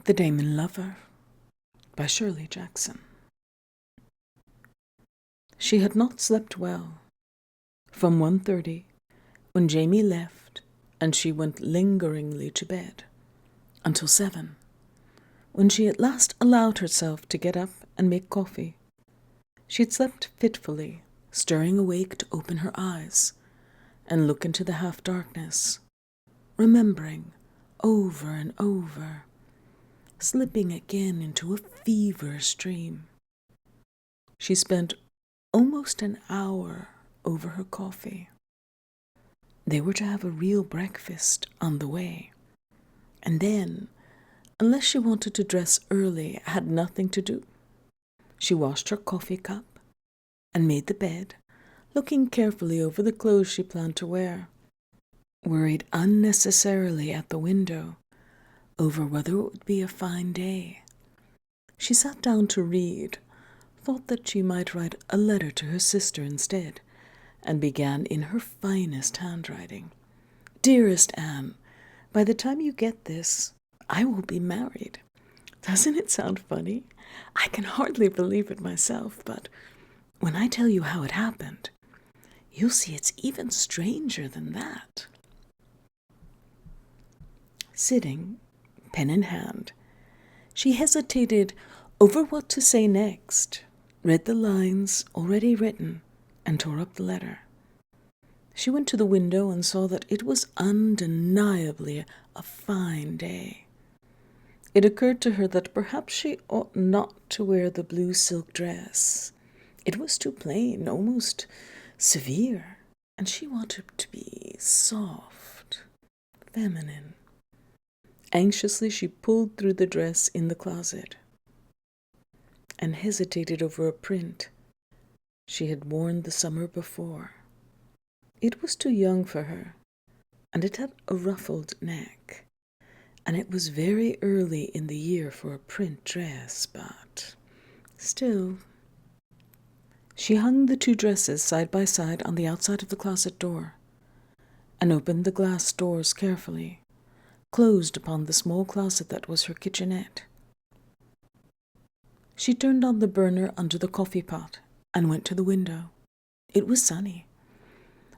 The Daemon Lover by Shirley Jackson. She had not slept well. From 1:30, when Jamie left and she went lingeringly to bed, until 7, when she at last allowed herself to get up and make coffee. She had slept fitfully, stirring awake to open her eyes and look into the half-darkness, remembering over and over, slipping again into a feverish dream. She spent almost an hour over her coffee. They were to have a real breakfast on the way, and then, unless she wanted to dress early, had nothing to do. She washed her coffee cup and made the bed, looking carefully over the clothes she planned to wear, worried unnecessarily at the window over whether it would be a fine day. She sat down to read, thought that she might write a letter to her sister instead, and began in her finest handwriting. "Dearest Anne, by the time you get this, I will be married. Doesn't it sound funny? I can hardly believe it myself, but when I tell you how it happened, you'll see it's even stranger than that." Sitting, pen in hand, she hesitated over what to say next, read the lines already written, and tore up the letter. She went to the window and saw that it was undeniably a fine day. It occurred to her that perhaps she ought not to wear the blue silk dress. It was too plain, almost severe, and she wanted to be soft, feminine. Anxiously, she pulled through the dress in the closet and hesitated over a print she had worn the summer before. It was too young for her, and it had a ruffled neck, and it was very early in the year for a print dress, but still. She hung the two dresses side by side on the outside of the closet door, and opened the glass doors carefully, closed upon the small closet that was her kitchenette. She turned on the burner under the coffee pot and went to the window. It was sunny.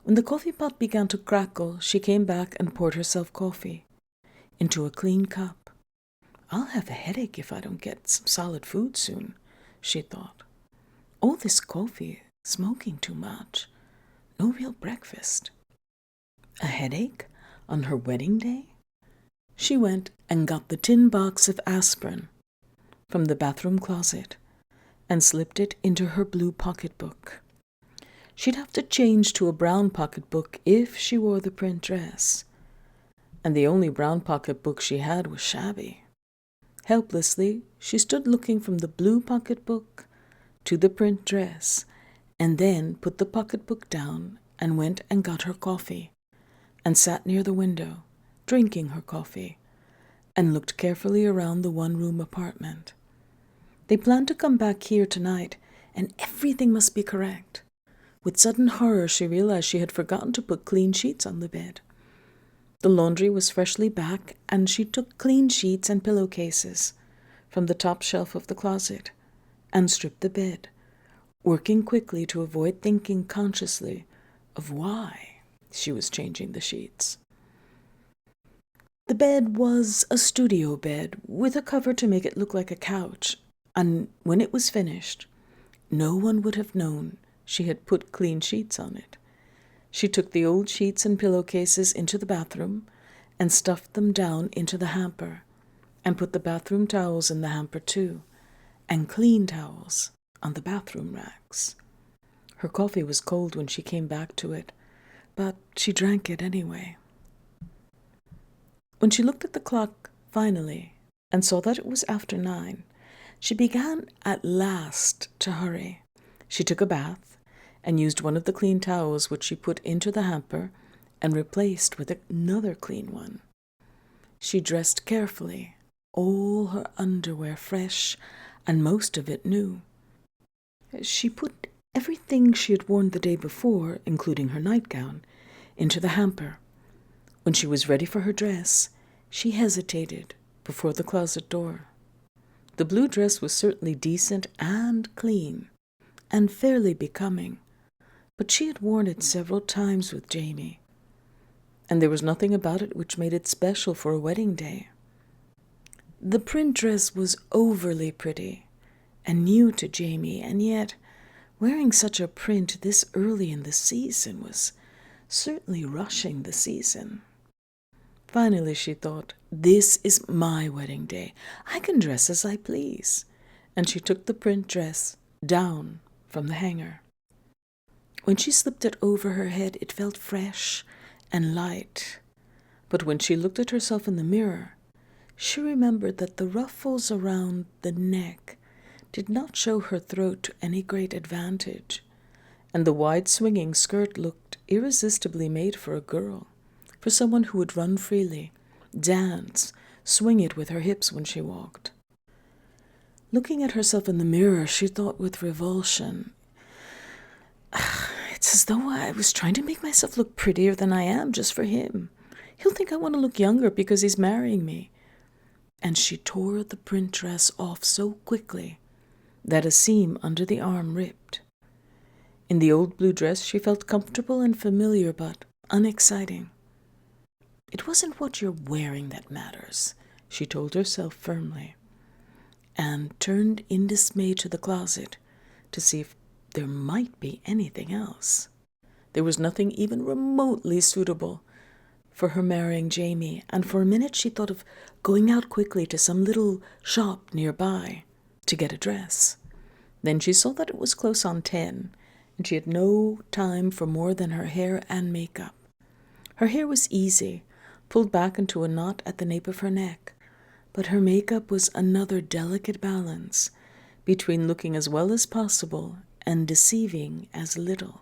When the coffee pot began to crackle, she came back and poured herself coffee into a clean cup. "I'll have a headache if I don't get some solid food soon," she thought. "All this coffee, smoking too much, no real breakfast. A headache on her wedding day?" She went and got the tin box of aspirin from the bathroom closet and slipped it into her blue pocketbook. She'd have to change to a brown pocketbook if she wore the print dress, and the only brown pocketbook she had was shabby. Helplessly, she stood looking from the blue pocketbook to the print dress, and then put the pocketbook down and went and got her coffee, and sat near the window, drinking her coffee, and looked carefully around the one-room apartment. They planned to come back here tonight, and everything must be correct. With sudden horror, she realized she had forgotten to put clean sheets on the bed. The laundry was freshly back, and she took clean sheets and pillowcases from the top shelf of the closet and stripped the bed, working quickly to avoid thinking consciously of why she was changing the sheets. The bed was a studio bed with a cover to make it look like a couch, and when it was finished, no one would have known she had put clean sheets on it. She took the old sheets and pillowcases into the bathroom and stuffed them down into the hamper, and put the bathroom towels in the hamper too, and clean towels on the bathroom racks. Her coffee was cold when she came back to it, but she drank it anyway. When she looked at the clock finally and saw that it was after 9, she began at last to hurry. She took a bath and used one of the clean towels which she put into the hamper and replaced with another clean one. She dressed carefully, all her underwear fresh and most of it new. She put everything she had worn the day before, including her nightgown, into the hamper. When she was ready for her dress, she hesitated before the closet door. The blue dress was certainly decent and clean, and fairly becoming, but she had worn it several times with Jamie, and there was nothing about it which made it special for a wedding day. The print dress was overly pretty and new to Jamie, and yet wearing such a print this early in the season was certainly rushing the season. Finally, she thought, this is my wedding day. I can dress as I please. And she took the print dress down from the hanger. When she slipped it over her head, it felt fresh and light. But when she looked at herself in the mirror, she remembered that the ruffles around the neck did not show her throat to any great advantage, and the wide swinging skirt looked irresistibly made for a girl, for someone who would run freely, dance, swing it with her hips when she walked. Looking at herself in the mirror, she thought with revulsion, it's as though I was trying to make myself look prettier than I am just for him. He'll think I want to look younger because he's marrying me. And she tore the print dress off so quickly that a seam under the arm ripped. In the old blue dress she felt comfortable and familiar, but unexciting. It wasn't what you're wearing that matters, she told herself firmly, and turned in dismay to the closet to see if there might be anything else. There was nothing even remotely suitable for her marrying Jamie, and for a minute she thought of going out quickly to some little shop nearby to get a dress. Then she saw that it was close on 10, and she had no time for more than her hair and makeup. Her hair was easy, pulled back into a knot at the nape of her neck, but her makeup was another delicate balance between looking as well as possible and deceiving as little.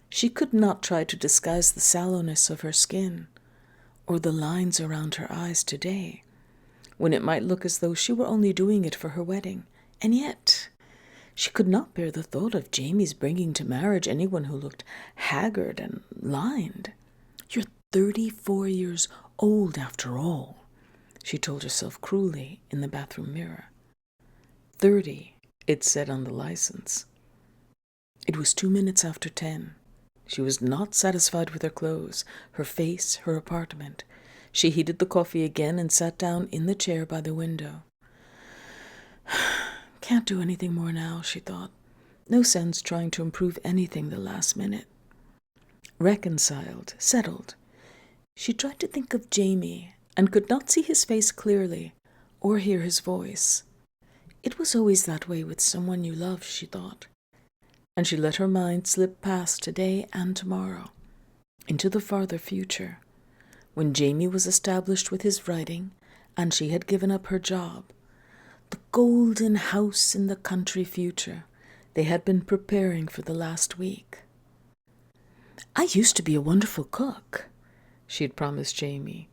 She could not try to disguise the sallowness of her skin or the lines around her eyes today, when it might look as though she were only doing it for her wedding. And yet she could not bear the thought of Jamie's bringing to marriage anyone who looked haggard and lined. "You're 34 years old after all," she told herself cruelly in the bathroom mirror. 30, it said on the license. It was 2 minutes after 10. She was not satisfied with her clothes, her face, her apartment. She heated the coffee again and sat down in the chair by the window. Can't do anything more now, she thought. No sense trying to improve anything the last minute. Reconciled, settled, she tried to think of Jamie and could not see his face clearly or hear his voice. It was always that way with someone you love, she thought. And she let her mind slip past today and tomorrow, into the farther future, when Jamie was established with his writing and she had given up her job. The golden house in the country future they had been preparing for the last week. "I used to be a wonderful cook," she had promised Jamie.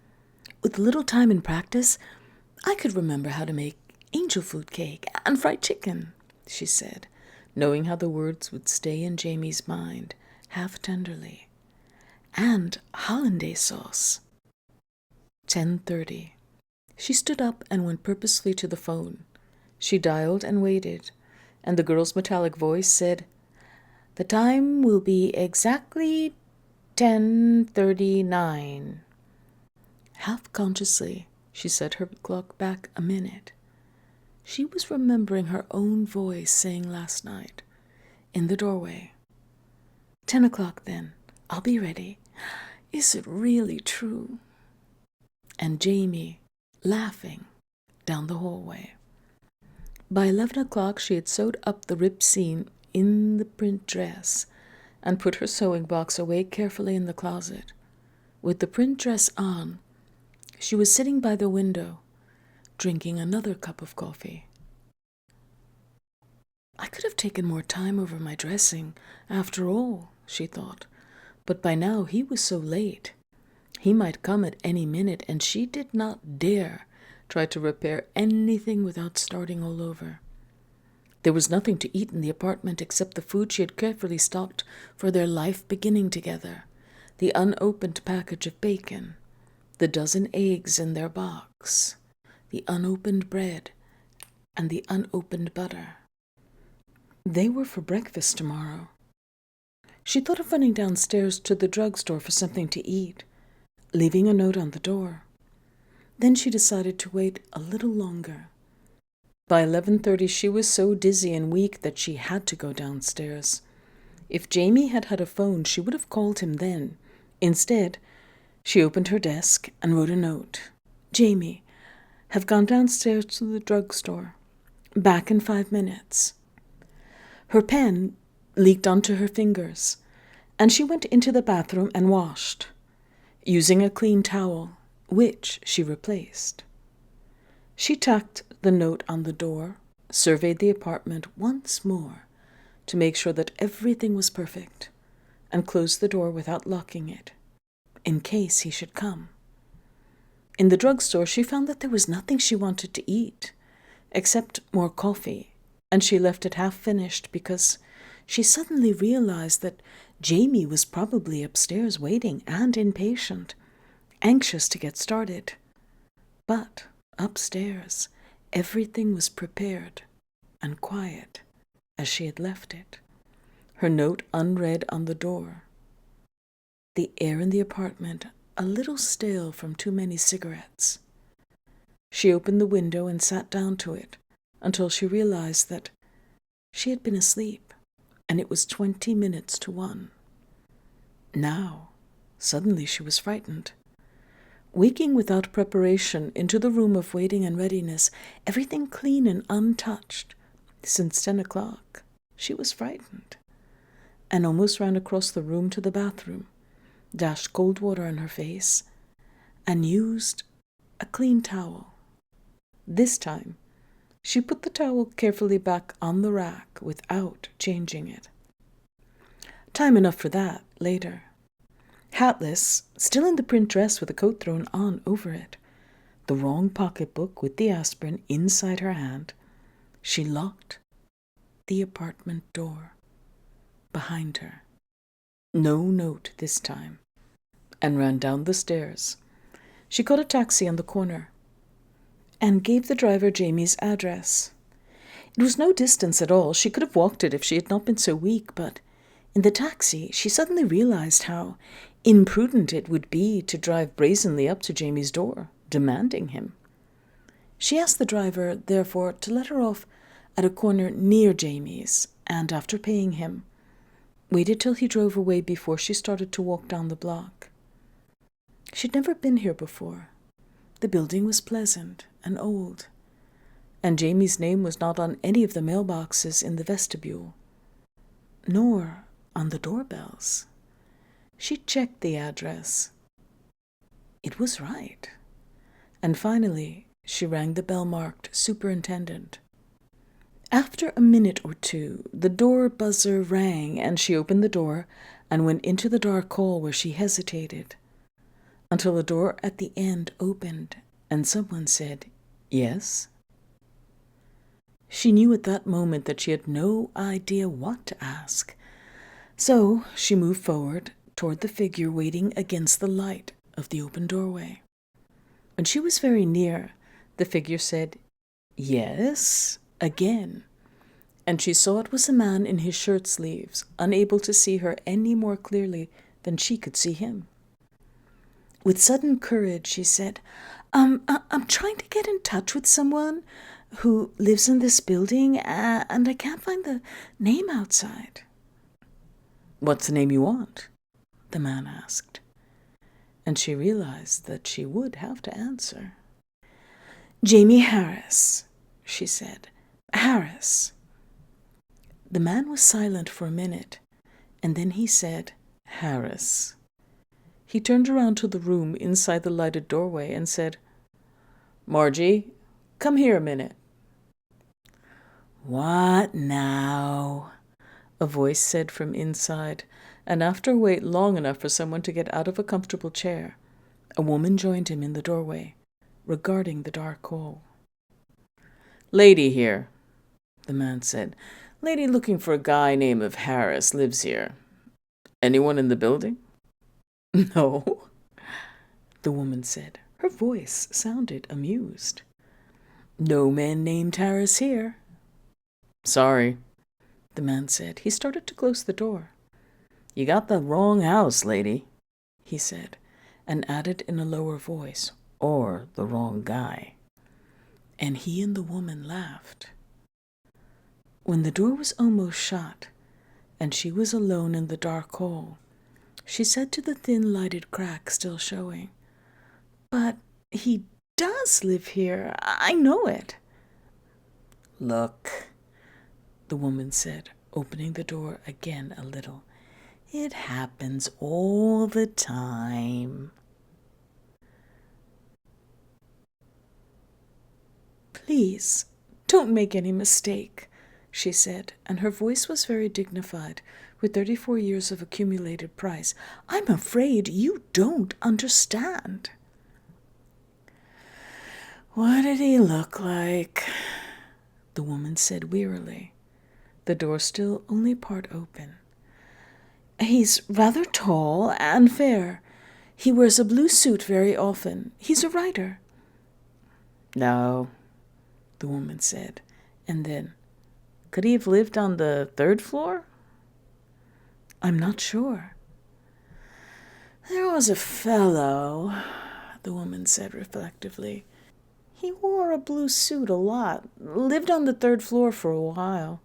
"With a little time and practice, I could remember how to make angel food cake and fried chicken," she said, knowing how the words would stay in Jamie's mind, half tenderly. "And hollandaise sauce." 10:30. She stood up and went purposely to the phone. She dialed and waited, and the girl's metallic voice said, "The time will be exactly 10:39. Half-consciously, she set her clock back a minute. She was remembering her own voice saying last night, in the doorway, 10 o'clock then, I'll be ready. Is it really true?" And Jamie, laughing, down the hallway. By 11 o'clock she had sewed up the ripped seam in the print dress and put her sewing box away carefully in the closet. With the print dress on, she was sitting by the window, drinking another cup of coffee. I could have taken more time over my dressing, after all, she thought, but by now he was so late. He might come at any minute, and she did not dare try to repair anything without starting all over. There was nothing to eat in the apartment except the food she had carefully stocked for their life beginning together, the unopened package of bacon, the dozen eggs in their box, the unopened bread, and the unopened butter. They were for breakfast tomorrow. She thought of running downstairs to the drugstore for something to eat, leaving a note on the door. Then she decided to wait a little longer. By 11:30 she was so dizzy and weak that she had to go downstairs. If Jamie had had a phone, she would have called him then. Instead, she opened her desk and wrote a note. Jamie, have gone downstairs to the drugstore. Back in 5 minutes. Her pen leaked onto her fingers, and she went into the bathroom and washed, using a clean towel, which she replaced. She tacked the note on the door, surveyed the apartment once more to make sure that everything was perfect, and closed the door without locking it, in case he should come. In the drugstore, she found that there was nothing she wanted to eat, except more coffee, and she left it half finished because she suddenly realized that Jamie was probably upstairs waiting and impatient, anxious to get started. But upstairs, everything was prepared and quiet as she had left it, her note unread on the door. The air in the apartment a little stale from too many cigarettes. She opened the window and sat down to it until she realized that she had been asleep, and it was 20 minutes to 1. Now, suddenly she was frightened. Waking without preparation into the room of waiting and readiness, everything clean and untouched, since 10 o'clock, she was frightened, and almost ran across the room to the bathroom, dashed cold water on her face, and used a clean towel. This time, she put the towel carefully back on the rack without changing it. Time enough for that later. Hatless, still in the print dress with a coat thrown on over it, the wrong pocketbook with the aspirin inside her hand, she locked the apartment door behind her. No note this time, and ran down the stairs. She caught a taxi on the corner and gave the driver Jamie's address. It was no distance at all. She could have walked it if she had not been so weak, but in the taxi she suddenly realized how imprudent it would be to drive brazenly up to Jamie's door, demanding him. She asked the driver, therefore, to let her off at a corner near Jamie's, and after paying him, waited till he drove away before she started to walk down the block. She'd never been here before. The building was pleasant and old, and Jamie's name was not on any of the mailboxes in the vestibule, nor on the doorbells. She checked the address. It was right. And finally, she rang the bell marked Superintendent. After a minute or two, the door buzzer rang, and she opened the door and went into the dark hall where she hesitated, until the door at the end opened and someone said, "Yes?" She knew at that moment that she had no idea what to ask, so she moved forward toward the figure waiting against the light of the open doorway. When she was very near, the figure said, "Yes," again, and she saw it was a man in his shirt sleeves, unable to see her any more clearly than she could see him. With sudden courage, she said, I'm trying to get in touch with someone who lives in this building, and I can't find the name outside." "What's the name you want?" the man asked, and she realized that she would have to answer. "Jamie Harris," she said. "Harris." The man was silent for a minute, and then he said, "Harris." He turned around to the room inside the lighted doorway and said, "Margie, come here a minute." "What now?" a voice said from inside, and after a wait long enough for someone to get out of a comfortable chair, a woman joined him in the doorway, regarding the dark hall. "Lady here," the man said. "Lady looking for a guy named of Harris lives here. Anyone in the building?" "No," the woman said. Her voice sounded amused. No man named Harris here. Sorry, the man said. He started to close the door. You got the wrong house, lady, he said, and added in a lower voice, or the wrong guy. And he and the woman laughed. When the door was almost shut, and she was alone in the dark hall, she said to the thin lighted crack still showing, "But he does live here. I know it." "Look," the woman said, opening the door again a little. "It happens all the time." "Please, don't make any mistake," she said, and her voice was very dignified, with 34 years of accumulated price. "I'm afraid you don't understand." "What did he look like?" the woman said wearily, the door still only part open. "He's rather tall and fair. He wears a blue suit very often. He's a writer." "No," the woman said, and then, "Could he have lived on the 3rd floor?" "I'm not sure." "There was a fellow," the woman said reflectively. "He wore a blue suit a lot. Lived on the 3rd floor for a while.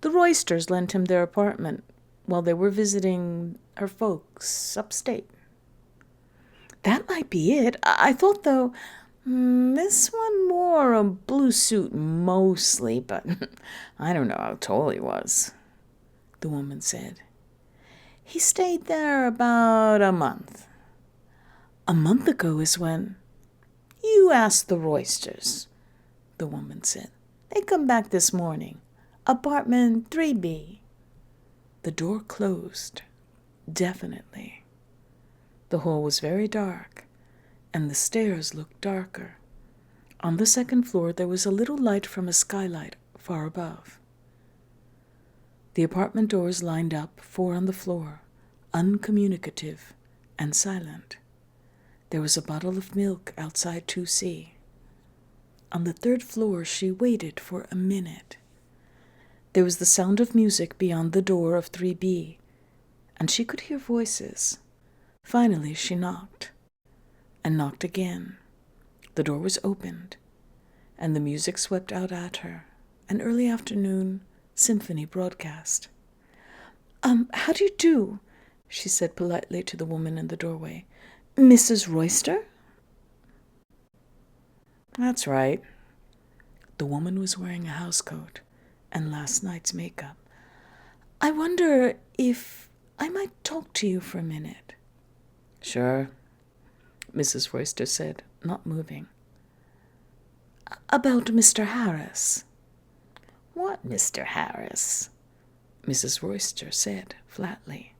The Roysters lent him their apartment while they were visiting her folks upstate." "That might be it. I thought, though, this one wore a blue suit mostly, but I don't know how tall he was," the woman said. "He stayed there about a month." "A month ago is when—" "You asked the Roysters," the woman said. "They come back this morning. Apartment 3B. The door closed, definitely. The hall was very dark, and the stairs looked darker. On the 2nd floor there was a little light from a skylight far above. The apartment doors lined up, 4 on the floor, uncommunicative and silent. There was a bottle of milk outside 2C. On the 3rd floor she waited for a minute. There was the sound of music beyond the door of 3B, and she could hear voices. Finally she knocked, and knocked again. The door was opened, and the music swept out at her, an early afternoon symphony broadcast. How do you do?" she said politely to the woman in the doorway. "Mrs. Royster?" "That's right." The woman was wearing a housecoat and last night's makeup. "I wonder if I might talk to you for a minute." "Sure," Mrs. Royster said, not moving. "About Mr. Harris." "What Mr. Harris?" Mrs. Royster said flatly.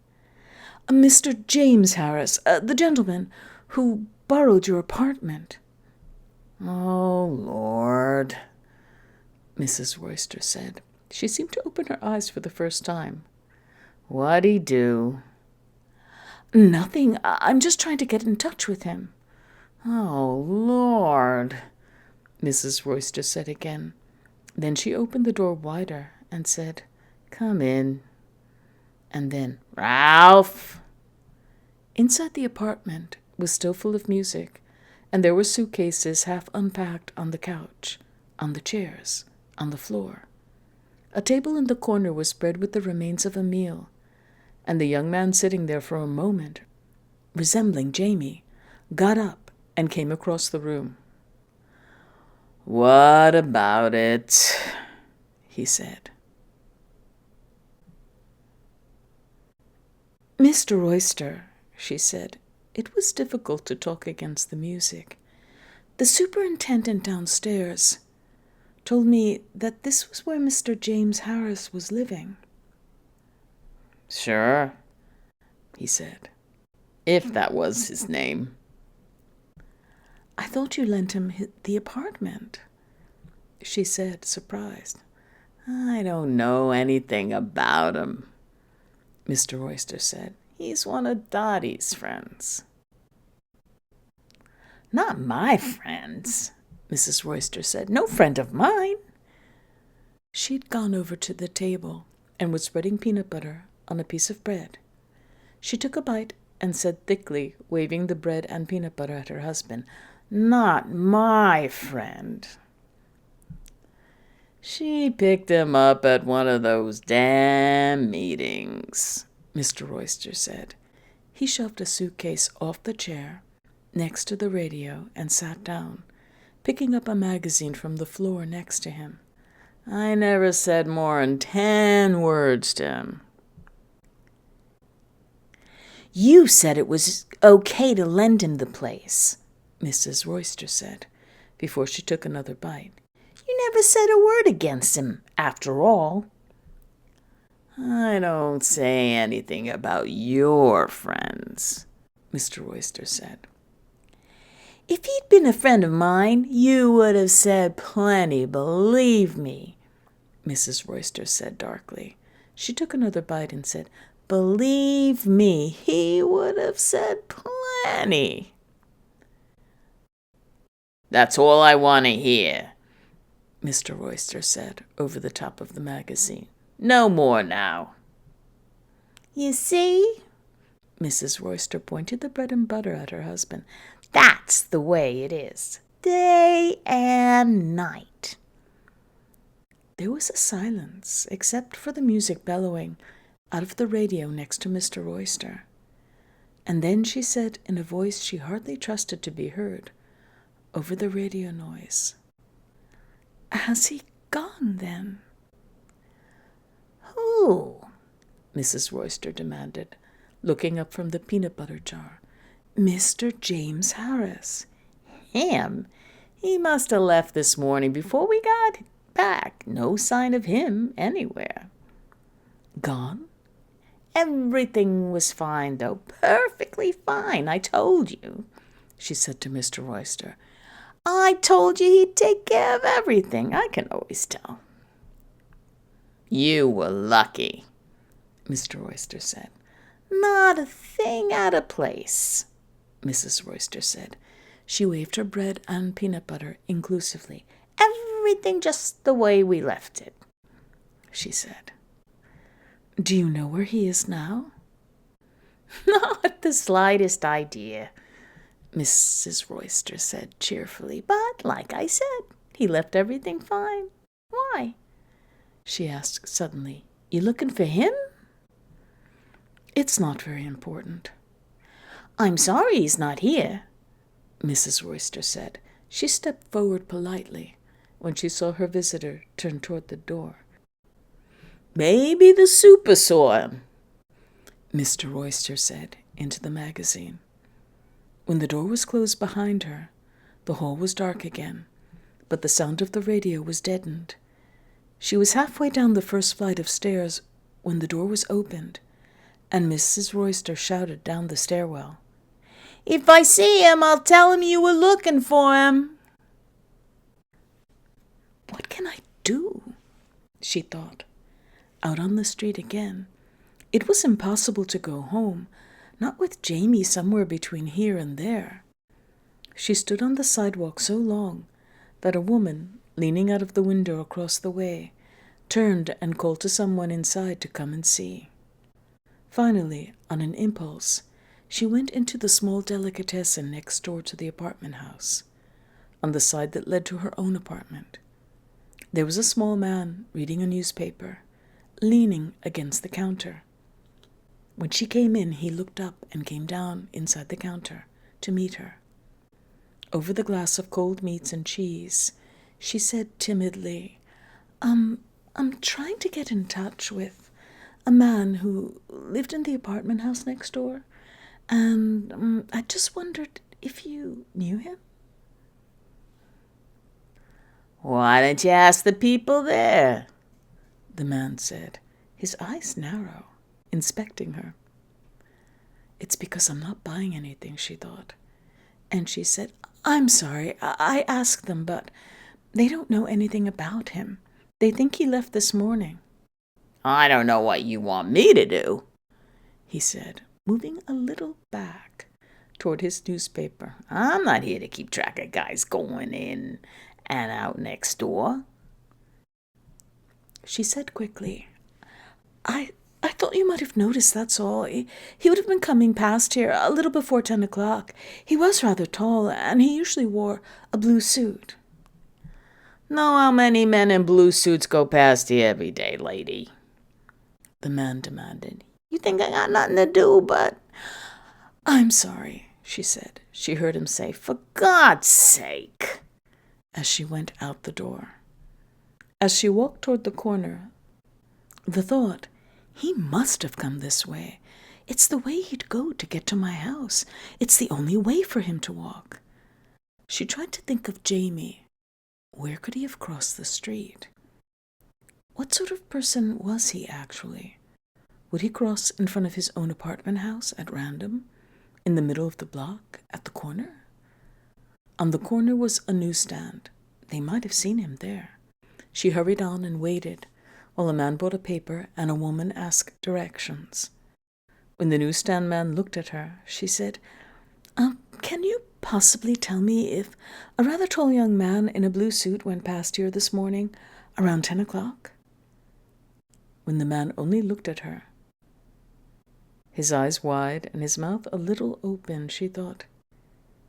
"Mr. James Harris, the gentleman who borrowed your apartment." "Oh, Lord," Mrs. Royster said. She seemed to open her eyes for the first time. "What'd he do?" "Nothing. I'm just trying to get in touch with him." "Oh, Lord," Mrs. Royster said again. Then she opened the door wider and said, "Come in." And then, "Ralph!" Inside the apartment was still full of music, and there were suitcases half unpacked on the couch, on the chairs, on the floor. A table in the corner was spread with the remains of a meal, and the young man sitting there for a moment, resembling Jamie, got up and came across the room. "What about it?" he said. "Mr. Royster," she said. It was difficult to talk against the music. "The superintendent downstairs told me that this was where Mr. James Harris was living." "Sure," he said, "if that was his name." "I thought you lent him the apartment," she said, surprised. "I don't know anything about him," Mr. Royster said. "He's one of Dottie's friends." "Not my friends," Mrs. Royster said. "No friend of mine." She'd gone over to the table and was spreading peanut butter on a piece of bread. She took a bite and said thickly, waving the bread and peanut butter at her husband, "Not my friend." "She picked him up at one of those damn meetings," Mr. Royster said. He shoved a suitcase off the chair next to the radio and sat down, picking up a magazine from the floor next to him. "I never said more'n 10 words to him." "You said it was okay to lend him the place," Mrs. Royster said, before she took another bite. "You never said a word against him, after all." "I don't say anything about your friends," Mr. Royster said. "If he'd been a friend of mine, you would have said plenty, believe me," Mrs. Royster said darkly. She took another bite and said, "Believe me, he would have said plenty." "That's all I want to hear," Mr. Royster said over the top of the magazine. "No more now." "You see?" Mrs. Royster pointed the bread and butter at her husband. "That's the way it is, day and night." There was a silence, except for the music bellowing out of the radio next to Mr. Royster. And then she said in a voice she hardly trusted to be heard over the radio noise, "Has he gone, then?" "Who?" Mrs. Royster demanded, looking up from the peanut butter jar. "Mr. James Harris." "Him? He must have left this morning before we got back. No sign of him anywhere." "Gone?" "Everything was fine, though. Perfectly fine, I told you," she said to Mr. Royster. "I told you he'd take care of everything. I can always tell." "You were lucky," Mr. Royster said. "Not a thing out of place," Mrs. Royster said. She waved her bread and peanut butter inclusively. "Everything just the way we left it," she said. "Do you know where he is now?" "Not the slightest idea," Mrs. Royster said cheerfully. "But, like I said, he left everything fine." "Why?" she asked suddenly. "You looking for him?" "It's not very important." "I'm sorry he's not here," Mrs. Royster said. She stepped forward politely when she saw her visitor turn toward the door. "Maybe the super saw him," Mr. Royster said into the magazine. When the door was closed behind her, the hall was dark again, but the sound of the radio was deadened. She was halfway down the first flight of stairs when the door was opened, and Mrs. Royster shouted down the stairwell, "If I see him, I'll tell him you were looking for him." What can I do? She thought. Out on the street again. It was impossible to go home, not with Jamie somewhere between here and there. She stood on the sidewalk so long that a woman, leaning out of the window across the way, turned and called to someone inside to come and see. Finally, on an impulse, she went into the small delicatessen next door to the apartment house, on the side that led to her own apartment. There was a small man reading a newspaper, leaning against the counter. When she came in, he looked up and came down inside the counter to meet her. Over the glass of cold meats and cheese, she said timidly, I'm trying to get in touch with a man who lived in the apartment house next door, and I just wondered if you knew him." "Why don't you ask the people there?" the man said, his eyes narrow, inspecting her. "It's because I'm not buying anything," she thought. And she said, "I'm sorry, I asked them, but they don't know anything about him. They think he left this morning." "I don't know what you want me to do," he said, moving a little back toward his newspaper. "I'm not here to keep track of guys going in and out next door." She said quickly, I thought you might have noticed, that's all. He would have been coming past here a little before 10 o'clock. He was rather tall, and he usually wore a blue suit." "Know how many men in blue suits go past here every day, lady?" the man demanded. "You think I got nothing to do but—" "I'm sorry," she said. She heard him say, "For God's sake," as she went out the door. As she walked toward the corner, the thought, he must have come this way. It's the way he'd go to get to my house. It's the only way for him to walk. She tried to think of Jamie. Where could he have crossed the street? What sort of person was he, actually? Would he cross in front of his own apartment house at random, in the middle of the block, at the corner? On the corner was a newsstand. They might have seen him there. She hurried on and waited, while a man brought a paper and a woman asked directions. When the newsstand man looked at her, she said, "Can you possibly tell me if a rather tall young man in a blue suit went past here this morning around 10 o'clock? When the man only looked at her, his eyes wide and his mouth a little open, she thought,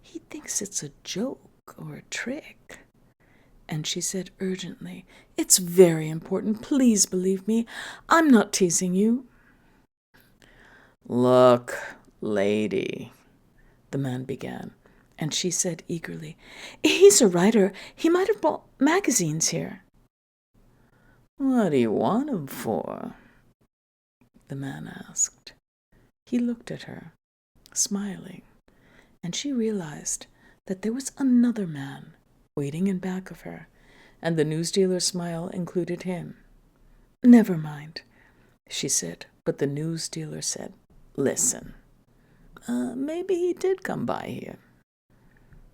he thinks it's a joke or a trick. And she said urgently, "It's very important. Please believe me. I'm not teasing you." "Look, lady," the man began, and she said eagerly, "He's a writer. He might have bought magazines here." "What do you want him for?" the man asked. He looked at her, smiling, and she realized that there was another man waiting in back of her, and the newsdealer's smile included him. "Never mind," she said, but the newsdealer said, "Listen, maybe he did come by here."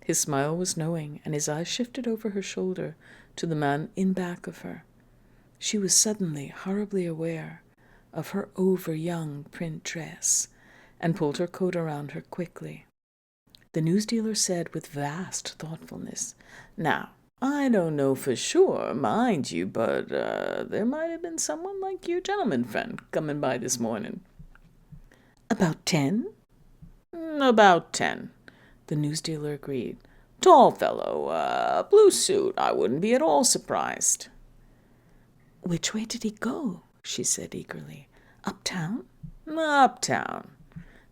His smile was knowing, and his eyes shifted over her shoulder to the man in back of her. She was suddenly horribly aware of her over-young print dress, and pulled her coat around her quickly. The newsdealer said with vast thoughtfulness, "Now, I don't know for sure, mind you, but there might have been someone like your gentleman friend coming by this morning." "About 10? "About 10, the newsdealer agreed. "Tall fellow, blue suit. I wouldn't be at all surprised." "Which way did he go?" she said eagerly. "Uptown?" "Uptown,"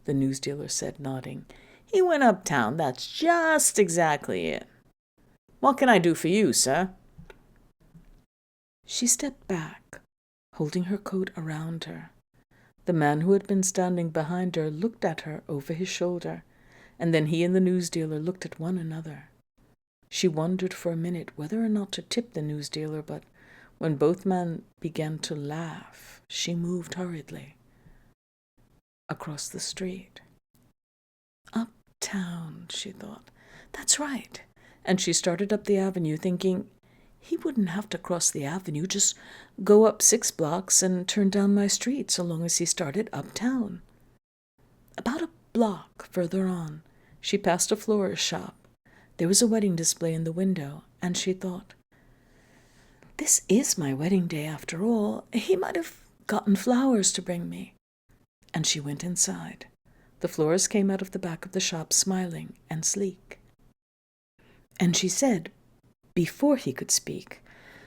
the newsdealer said, nodding. "He went uptown, that's just exactly it. What can I do for you, sir?" She stepped back, holding her coat around her. The man who had been standing behind her looked at her over his shoulder, and then he and the newsdealer looked at one another. She wondered for a minute whether or not to tip the newsdealer, but when both men began to laugh, she moved hurriedly across the street. Uptown, she thought. That's right. And she started up the avenue, thinking, he wouldn't have to cross the avenue, just go up 6 blocks and turn down my street so long as he started uptown. About a block further on, she passed a florist's shop. There was a wedding display in the window, and she thought, this is my wedding day after all. He might have gotten flowers to bring me. And she went inside. The florist came out of the back of the shop smiling and sleek. And she said, before he could speak,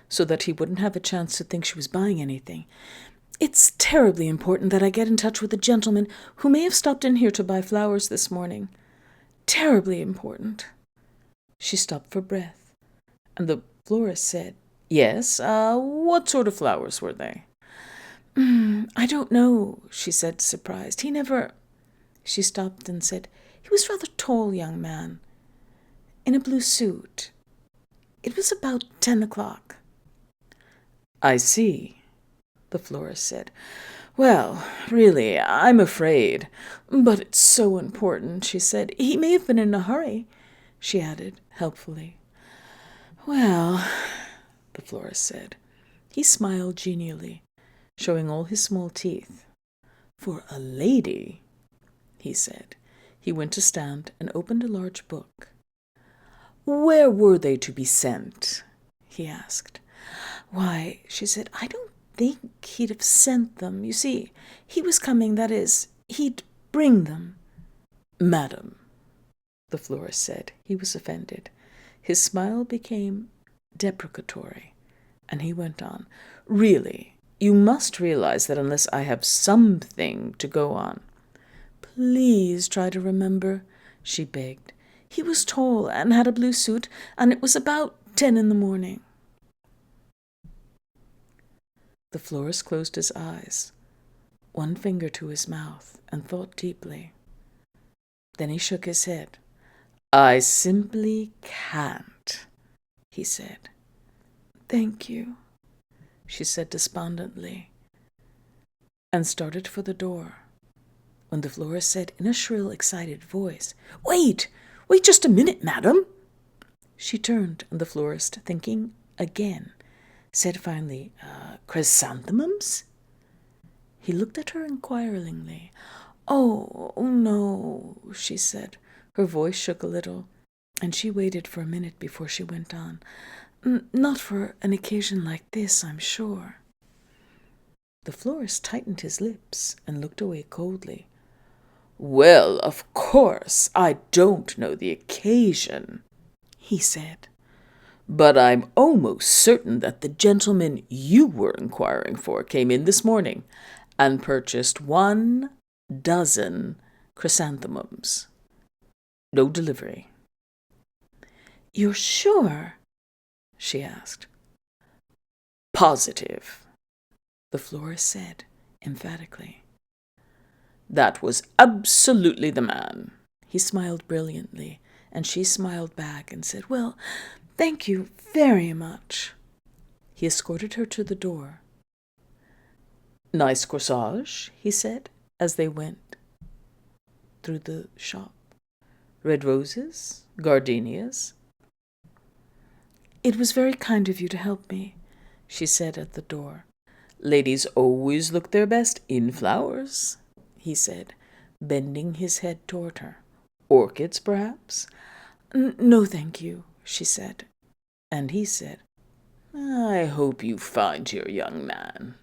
so that he wouldn't have a chance to think she was buying anything, "It's terribly important that I get in touch with a gentleman who may have stopped in here to buy flowers this morning. Terribly important." She stopped for breath, and the florist said, "Yes, what sort of flowers were they?" "I don't know," she said, surprised. "He never—" She stopped and said, "He was a rather tall young man, in a blue suit. It was about 10 o'clock. "I see," the florist said. "Well, really, I'm afraid. But it's so important," she said. "He may have been in a hurry," she added, helpfully. "Well," the florist said. He smiled genially, showing all his small teeth. "For a lady," he said, He went to stand and opened a large book. "Where were they to be sent?" he asked. "Why," she said, "I don't think he'd have sent them. You see, he was coming, that is, he'd bring them." "Madam," the florist said. He was offended. His smile became deprecatory, and he went on. "Really, you must realize that unless I have something to go on—" "Please try to remember," she begged. "He was tall and had a blue suit, and it was about 10 in the morning." The florist closed his eyes, one finger to his mouth, and thought deeply. Then he shook his head. "I simply can't," he said. "Thank you," she said despondently, and started for the door, when the florist said in a shrill, excited voice, Wait just a minute, madam." She turned, and the florist, thinking again, said finally, "Chrysanthemums?" He looked at her inquiringly. Oh, no," she said. Her voice shook a little, and she waited for a minute before she went on. "Not for an occasion like this, I'm sure." The florist tightened his lips and looked away coldly. "Well, of course, I don't know the occasion," he said, "but I'm almost certain that the gentleman you were inquiring for came in this morning and purchased 12 chrysanthemums. No delivery." "You're sure?" she asked. "Positive," the florist said emphatically. "That was absolutely the man." He smiled brilliantly, and she smiled back and said, "Well, thank you very much." He escorted her to the door. "Nice corsage," he said, as they went through the shop. "Red roses, gardenias." "It was very kind of you to help me," she said at the door. "Ladies always look their best in flowers," he said, bending his head toward her. "Orchids, perhaps?" "No, thank you," she said. And he said, "I hope you find your young man,"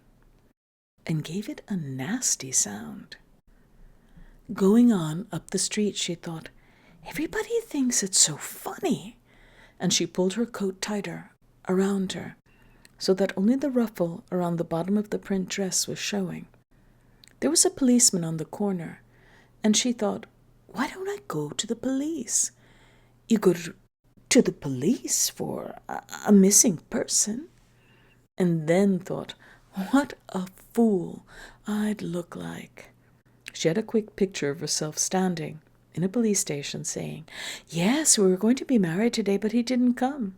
and gave it a nasty sound. Going on up the street, she thought, "Everybody thinks it's so funny," and she pulled her coat tighter around her, so that only the ruffle around the bottom of the print dress was showing. There was a policeman on the corner, and she thought, "Why don't I go to the police?" You go to the police for a missing person? And then thought, what a fool I'd look like. She had a quick picture of herself standing in a police station saying, "Yes, we were going to be married today, but he didn't come."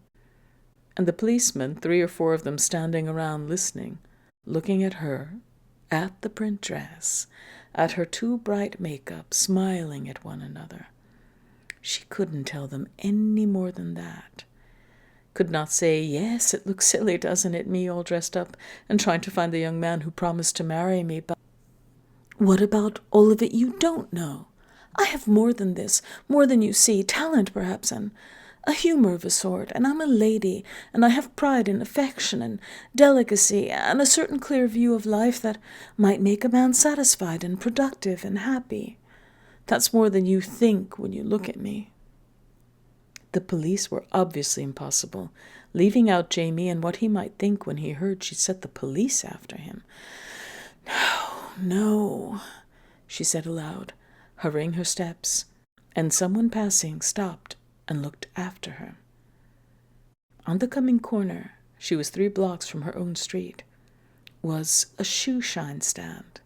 And the policemen, 3 or 4 of them standing around listening, looking at her, at the print dress, at her too bright makeup, smiling at one another. She couldn't tell them any more than that. Could not say, "Yes, it looks silly, doesn't it, me all dressed up and trying to find the young man who promised to marry me, but what about all of it you don't know? I have more than this, more than you see, talent perhaps, and a humor of a sort, and I'm a lady, and I have pride and affection and delicacy and a certain clear view of life that might make a man satisfied and productive and happy. That's more than you think when you look at me." The police were obviously impossible, leaving out Jamie and what he might think when he heard she'd set the police after him. No, she said aloud, hurrying her steps, and someone passing stopped and looked after her. On the coming corner, she was 3 blocks from her own street, was a shoe shine stand,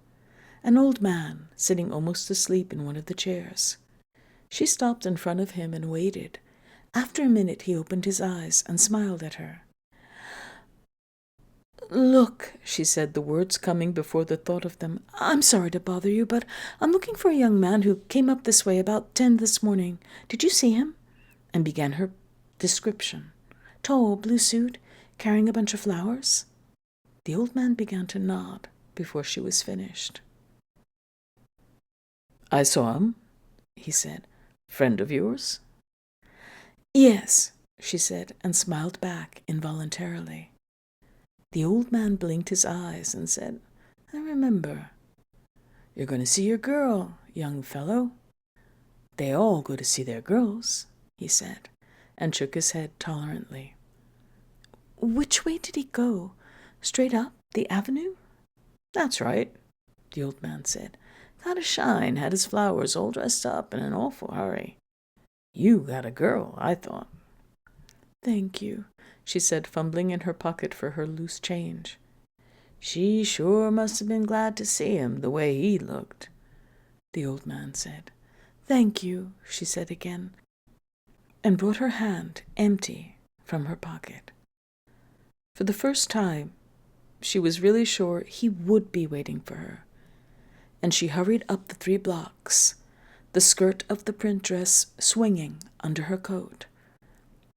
an old man sitting almost asleep in one of the chairs. She stopped in front of him and waited. After a minute he opened his eyes and smiled at her. "Look," she said, the words coming before the thought of them, "I'm sorry to bother you, but I'm looking for a young man who came up this way about 10 this morning. Did you see him?" And began her description. "Tall, blue suit, carrying a bunch of flowers." The old man began to nod before she was finished. "I saw him," he said. "Friend of yours?" "Yes," she said, and smiled back involuntarily. The old man blinked his eyes and said, "I remember. You're going to see your girl, young fellow." "They all go to see their girls," he said, and shook his head tolerantly. "Which way did he go? Straight up the avenue?" "That's right," the old man said. "Got a shine, had his flowers all dressed up in an awful hurry. You got a girl, I thought." "Thank you," she said, fumbling in her pocket for her loose change. "She sure must have been glad to see him, the way he looked," the old man said. "Thank you," she said again, and brought her hand, empty, from her pocket. For the first time, she was really sure he would be waiting for her, and she hurried up the 3 blocks, the skirt of the print dress swinging under her coat,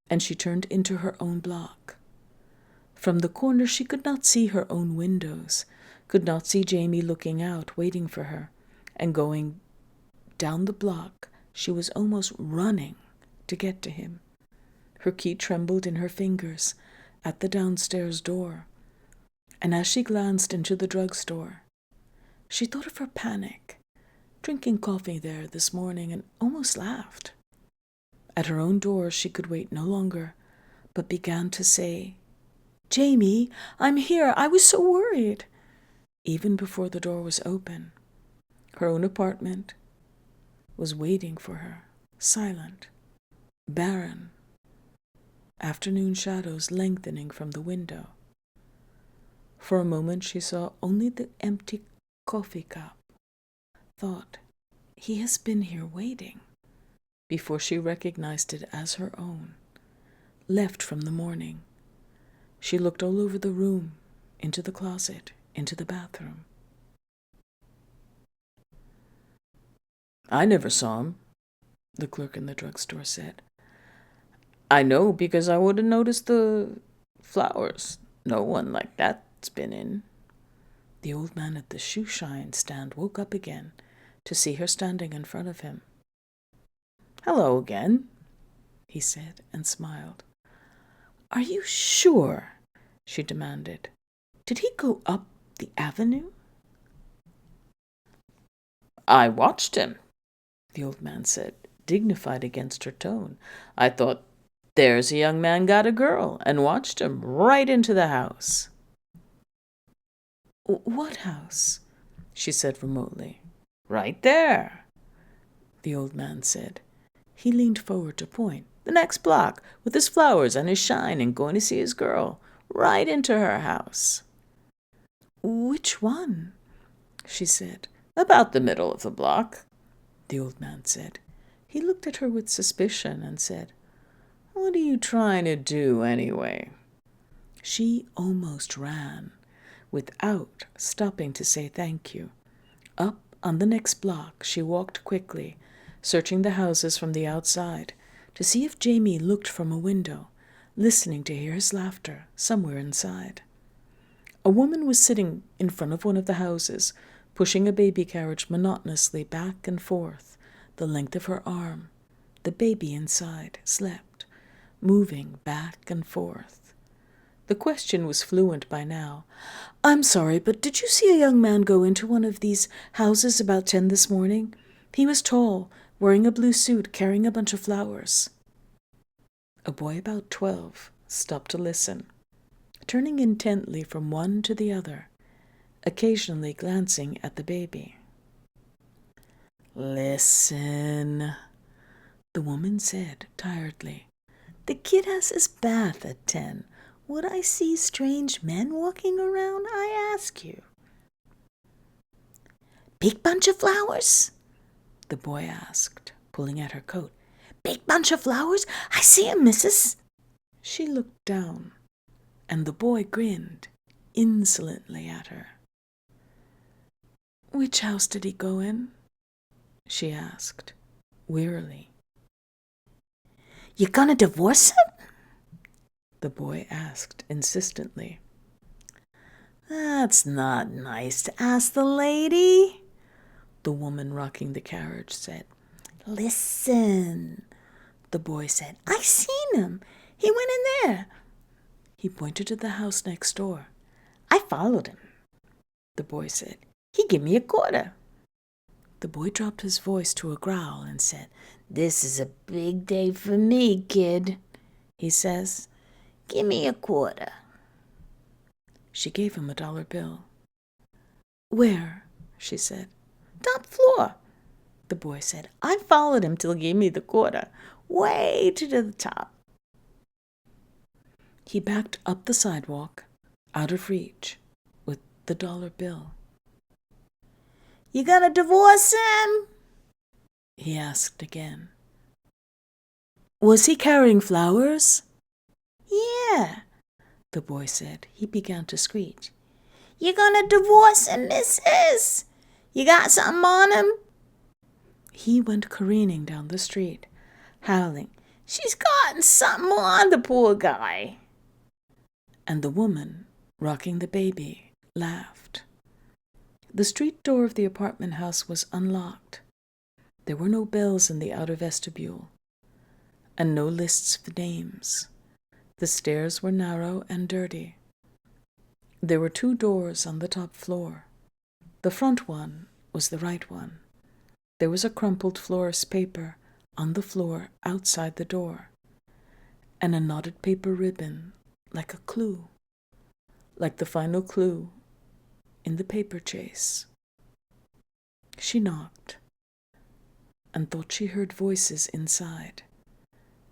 and she turned into her own block. From the corner she could not see her own windows, could not see Jamie looking out, waiting for her, and going down the block she was almost running to get to him. Her key trembled in her fingers at the downstairs door, and as she glanced into the drugstore, she thought of her panic, drinking coffee there this morning, and almost laughed. At her own door she could wait no longer, but began to say, "Jamie, I'm here. I was so worried," even before the door was open. Her own apartment was waiting for her, silent, barren, afternoon shadows lengthening from the window. For a moment she saw only the empty coffee cup, thought, "He has been here waiting," before she recognized it as her own, left from the morning. She looked all over the room, into the closet, into the bathroom. "I never saw him," the clerk in the drugstore said. "I know because I would have noticed the flowers. No one like that's been in." The old man at the shoe shine stand woke up again to see her standing in front of him. "Hello again," he said, and smiled. "Are you sure?" she demanded. "Did he go up the avenue?" "I watched him," the old man said, dignified against her tone. "I thought, there's a young man got a girl, and watched him right into the house." "What house?" she said remotely. "Right there," the old man said. He leaned forward to point. "The next block, with his flowers and his shine, and going to see his girl. Right into her house." "Which one?" she said. "About the middle of the block," the old man said. He looked at her with suspicion and said, "What are you trying to do, anyway?" She almost ran, without stopping to say thank you. Up on the next block she walked quickly, searching the houses from the outside to see if Jamie looked from a window, listening to hear his laughter somewhere inside. A woman was sitting in front of one of the houses, pushing a baby carriage monotonously back and forth the length of her arm. The baby inside slept, moving back and forth. The question was fluent by now. "I'm sorry, but did you see a young man go into one of these houses about 10 this morning? He was tall, wearing a blue suit, carrying a bunch of flowers." A boy about 12 stopped to listen, turning intently from one to the other, occasionally glancing at the baby. "Listen," the woman said tiredly. "The kid has his bath at 10. Would I see strange men walking around, I ask you?" "Big bunch of flowers?" the boy asked, pulling at her coat. "Big bunch of flowers? I see 'em, missus." She looked down, and the boy grinned insolently at her. "Which house did he go in?" she asked, wearily. "You gonna divorce him?" the boy asked insistently. "That's not nice to ask the lady," the woman rocking the carriage said. Listen, the boy said. I seen him. He went in there. He pointed to the house next door. I followed him, the boy said. He give me a quarter. The boy dropped his voice to a growl and said, This is a big day for me, kid, he says. Give me a quarter. She gave him a dollar bill. Where? She said. Top floor, the boy said. I followed him till he gave me the quarter, way to the top. He backed up the sidewalk, out of reach, with the dollar bill. You gonna divorce him? He asked again. Was he carrying flowers? Yeah, the boy said. He began to screech. You gonna divorce him, missus? You got something on him? He went careening down the street, howling, She's gotten something on the poor guy. And the woman, rocking the baby, laughed. The street door of the apartment house was unlocked. There were no bells in the outer vestibule, and no lists of names. The stairs were narrow and dirty. There were 2 doors on the top floor. The front one was the right one. There was a crumpled florist's paper on the floor outside the door, and a knotted paper ribbon like a clue, like the final clue in the paper chase. She knocked and thought she heard voices inside,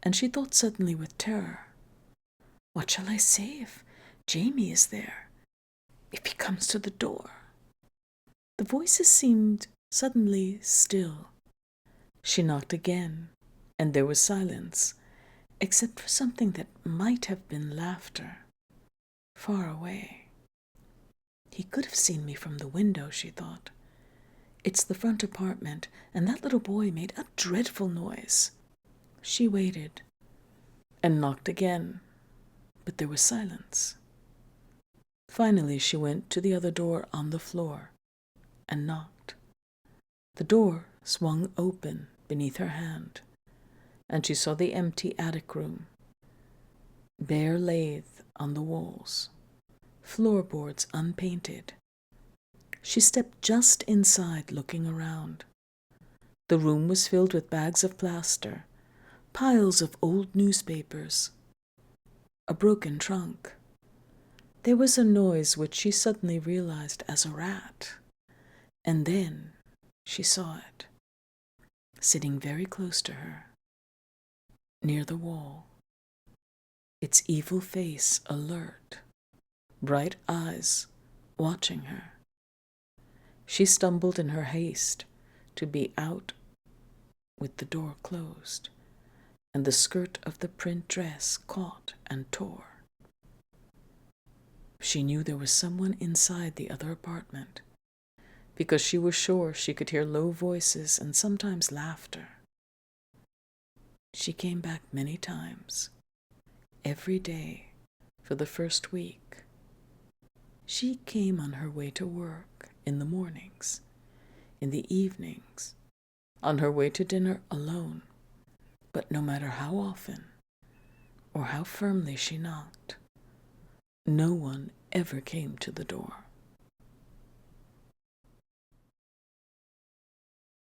and she thought suddenly with terror, what shall I say if Jamie is there, if he comes to the door? The voices seemed suddenly still. She knocked again, and there was silence, except for something that might have been laughter, far away. He could have seen me from the window, she thought. It's the front apartment, and that little boy made a dreadful noise. She waited and knocked again, but there was silence. Finally, she went to the other door on the floor and knocked. The door swung open beneath her hand, and she saw the empty attic room, bare lathe on the walls, floorboards unpainted. She stepped just inside, looking around. The room was filled with bags of plaster, piles of old newspapers, a broken trunk. There was a noise which she suddenly realized as a rat, and then she saw it, sitting very close to her, near the wall, its evil face alert, bright eyes watching her. She stumbled in her haste to be out with the door closed, and the skirt of the print dress caught and tore. She knew there was someone inside the other apartment, because she was sure she could hear low voices and sometimes laughter. She came back many times, every day, for the first week. She came on her way to work in the mornings, in the evenings, on her way to dinner alone, but no matter how often or how firmly she knocked, no one ever came to the door.